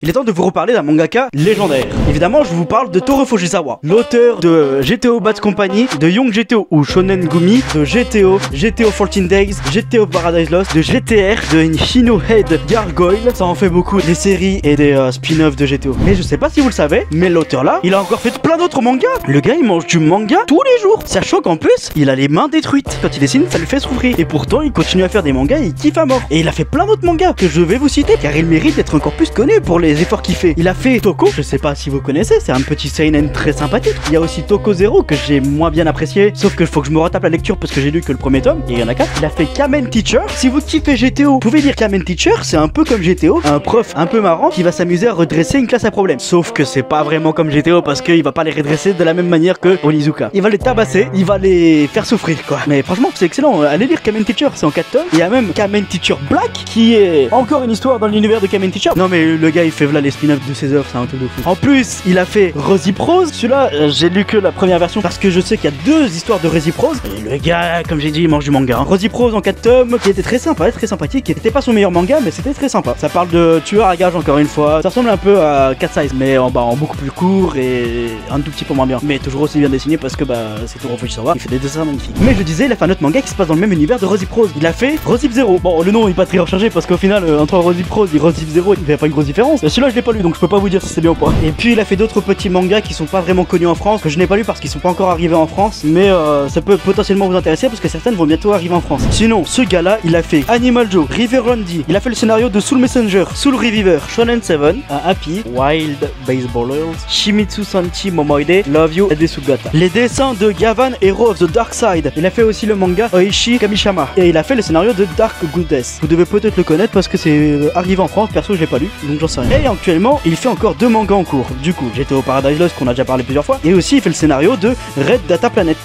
Il est temps de vous reparler d'un mangaka légendaire. Évidemment, je vous parle de Toru Fujisawa, l'auteur de GTO Bad Company, de Young GTO ou Shonen Gumi, de GTO, GTO 14 Days, GTO Paradise Lost, de GTR, de Hino Head Gargoyle. Ça en fait beaucoup des séries et des spin-offs de GTO. Mais je sais pas si vous le savez, mais l'auteur là, il a encore fait plein d'autres mangas. Le gars, il mange du manga tous les jours. Sachant qu'en plus, il a les mains détruites. Quand il dessine, ça lui fait souffrir. Et pourtant, il continue à faire des mangas et il kiffe à mort. Et il a fait plein d'autres mangas que je vais vous citer car il mérite d'être encore plus connu pour les efforts qu'il fait. Il a fait Toko, je sais pas si vous connaissez, c'est un petit seinen très sympathique. Il y a aussi Toko Zero que j'ai moins bien apprécié, sauf que faut que je me retape la lecture parce que j'ai lu que le premier tome et il y en a 4. Il a fait Kamen Teacher. Si vous kiffez GTO, vous pouvez dire Kamen Teacher, c'est un peu comme GTO, un prof un peu marrant qui va s'amuser à redresser une classe à problème. Sauf que c'est pas vraiment comme GTO parce qu'il va pas les redresser de la même manière que Onizuka. Il va les tabasser, il va les faire souffrir quoi. Mais franchement, c'est excellent. Allez lire Kamen Teacher, c'est en 4 tomes. Il y a même Kamen Teacher Black qui est encore une histoire dans l'univers de Kamen Teacher. Non mais le gars il fait voilà les spin-offs de ses œuvres, c'est un truc de fou. En plus, il a fait Rosy Prose. Celui-là, j'ai lu que la première version parce que je sais qu'il y a 2 histoires de Rosy Prose. Et le gars, comme j'ai dit, il mange du manga. Rosy Prose en 4 tomes, qui était très sympa, très sympathique. C'était pas son meilleur manga, mais c'était très sympa. Ça parle de tueur à gages encore une fois. Ça ressemble un peu à Cat Size, mais en beaucoup plus court et un tout petit peu moins bien. Mais toujours aussi bien dessiné parce que c'est Toru Fujisawa. Il fait des dessins magnifiques. Mais je disais, il a fait un autre manga qui se passe dans le même univers de Rosy Prose. Il a fait Rosy Zero. Bon, le nom il est pas très rechargé parce qu'au final, entre Rosy Prose et Rosy Zero, il fait pas une grosse différence. Celui-là, je l'ai pas lu donc je peux pas vous dire si c'est bien ou pas. Et puis il a fait d'autres petits mangas qui sont pas vraiment connus en France, que je n'ai pas lu parce qu'ils sont pas encore arrivés en France, mais ça peut potentiellement vous intéresser parce que certaines vont bientôt arriver en France. Sinon, ce gars-là, il a fait Animal Joe, River Randy, il a fait le scénario de Soul Messenger, Soul Reviver, Shonen 7, Happy, Wild Baseballers, Shimizu Sanchi Momoide, Love You et Desugata. Les dessins de Gavan, Hero of the Dark Side. Il a fait aussi le manga Oishi Kamishama et il a fait le scénario de Dark Goddess. Vous devez peut-être le connaître parce que c'est arrivé en France, perso je l'ai pas lu, donc j'en sais rien. Et actuellement, il fait encore 2 mangas en cours. Du coup, j'étais au Paradise Lost qu'on a déjà parlé plusieurs fois, et aussi il fait le scénario de Red Data Planet.